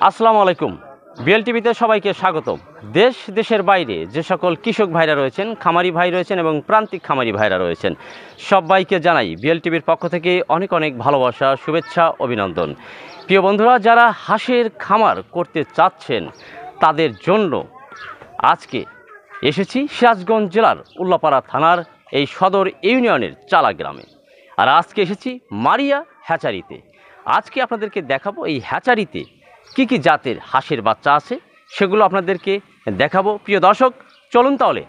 আসসালামু আলাইকুম। বিএলটিভিতে সবাইকে স্বাগতম। দেশ দেশের বাইরে যে সকল কৃষক ভাইরা রয়েছেন, খামারি ভাই রয়েছেন এবং প্রান্তিক খামারি ভাইরা রয়েছেন, সবাইকে জানাই বিএলটিভির পক্ষ থেকে অনেক অনেক ভালোবাসা, শুভেচ্ছা, অভিনন্দন। প্রিয় বন্ধুরা, যারা হাঁসের খামার করতে চাচ্ছেন তাদের জন্য আজকে এসেছি সিরাজগঞ্জ জেলার উল্লাপাড়া থানার এই সদর ইউনিয়নের চালা গ্রামে। আর আজকে এসেছি মারিয়া হ্যাচারিতে। আজকে আপনাদেরকে দেখাবো এই হ্যাচারিতে কি কি জাতের হাঁসের বাচ্চা আছে, সেগুলো আপনাদেরকে দেখাবো। প্রিয় দর্শক, চলুন তাহলে।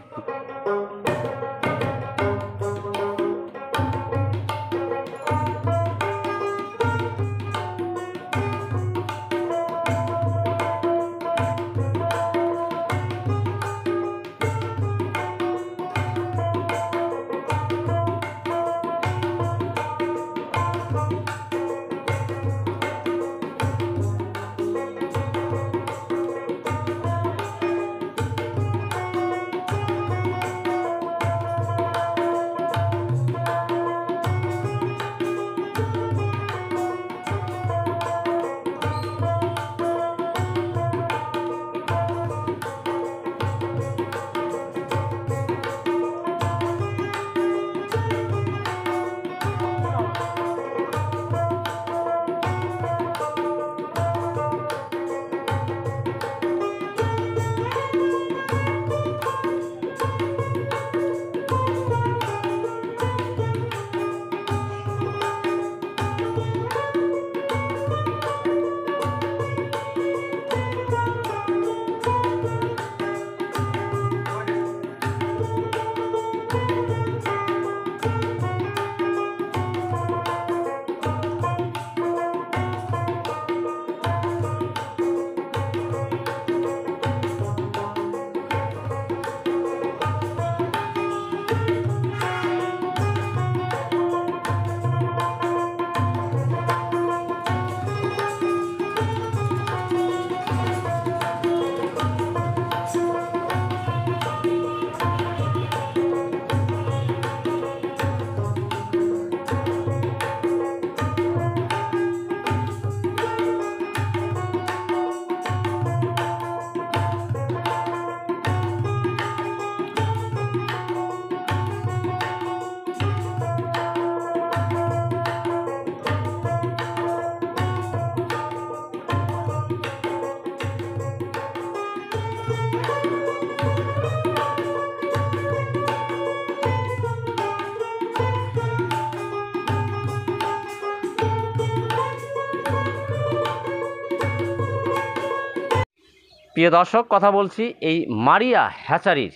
প্রিয় দর্শক, কথা বলছি এই মারিয়া হ্যাচারির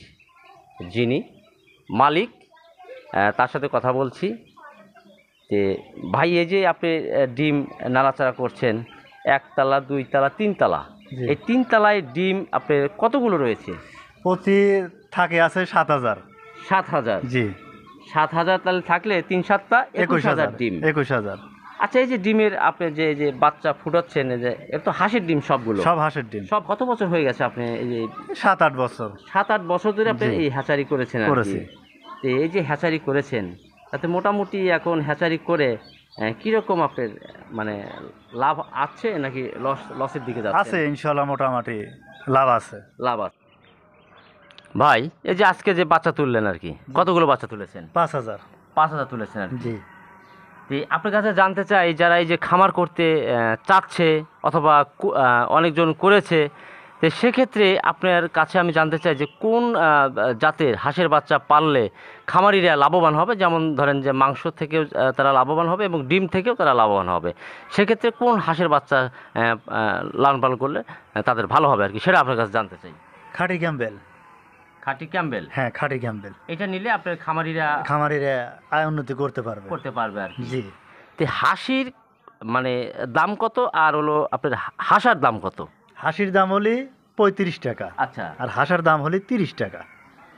যিনি মালিক, তার সাথে কথা বলছি। যে ভাই, এই যে আপনি ডিম নাড়াচাড়া করছেন, একতলা, দুইতলা, তিনতলা, এই তিনতলায় ডিম আপনার কতগুলো রয়েছে? প্রতি থাকে আছে 7,000। 7,000? জি। 7,000 তাহলে থাকলে 3-7টা 21,000 ডিম। 21,000। আচ্ছা, এই যে ডিমের আপনি যে বাচ্চা ফুটাচ্ছেন, যে এটা তো হাঁসের ডিম, সবগুলো সব হাঁসের ডিম। সব কত বছর হয়ে গেছে আপনি এই যে? 7-8 বছর। 7-8 বছর ধরে আপনি এই হ্যাচারি করেছেন আর কি। এই যে হ্যাচারি করেছেন, তাতে মোটামুটি এখন হ্যাচারি করে কীরকম আপনার মানে লাভ আছে নাকি লসের দিকে যাচ্ছে? আছে, ইনশাআল্লাহ মোটামুটি লাভ আছে। লাভ আছে। ভাই, এই যে আজকে যে বাচ্চা তুললেন আর কি, কতগুলো বাচ্চা তুলেছেন? 5,000। 5,000 তুলেছেন আর কি। জি। আপনার কাছে জানতে চাই, যারা এই যে খামার করতে চাচ্ছে অথবা অনেকজন করেছে, তো সেক্ষেত্রে আপনার কাছে আমি জানতে চাই যে কোন জাতের হাঁসের বাচ্চা পাললে খামারিরা লাভবান হবে। যেমন ধরেন যে মাংস থেকেও তারা লাভবান হবে এবং ডিম থেকেও তারা লাভবান হবে। সেক্ষেত্রে কোন হাঁসের বাচ্চা লালন পালন করলে তাদের ভালো হবে আর কি, সেটা আপনার কাছে জানতে চাই। খাঁটি ক্যাম্বেল। খাঁটি ক্যাম্বেল? হ্যাঁ, খাঁটি ক্যাম্বেল। এটা নিলে আপনার খামারিরা আয় উন্নতি করতে পারবে আর কি। জি। তো হাঁসির মানে দাম কত, আর হলো আপনার হাঁসার দাম কত? হাঁসির দাম হলে 35 টাকা। আচ্ছা। আর হাঁসার দাম হলে 30 টাকা।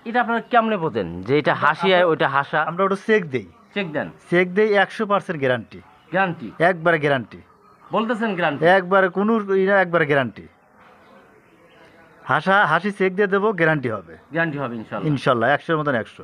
এটা আপনারা কেমনে বোঝেন যে এটা হাসি আর ওইটা হাসা? আমরা ওটা চেক দেই। চেক দেন? চেক দেই, 100% গ্যারান্টি। গ্যারান্টি? একবারে গ্যারান্টি। বলতেছেন গ্যারান্টি? একবারে কোনো একবারে গ্যারান্টি। হাসি চেক দিয়ে দেবো, গ্যারান্টি হবে। গ্যারান্টি হবে ইনশাআল্লাহ? ইনশাআল্লাহ 100-এর মতন 100।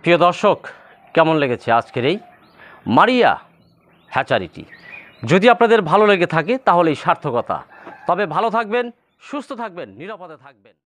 প্রিয় দর্শক, কেমন লেগেছে আজকের এই মারিয়া হ্যাচারিটি? যদি আপনাদের ভালো লেগে থাকে তাহলেই সার্থকতা। তবে ভালো থাকবেন, সুস্থ থাকবেন, নিরাপদে থাকবেন।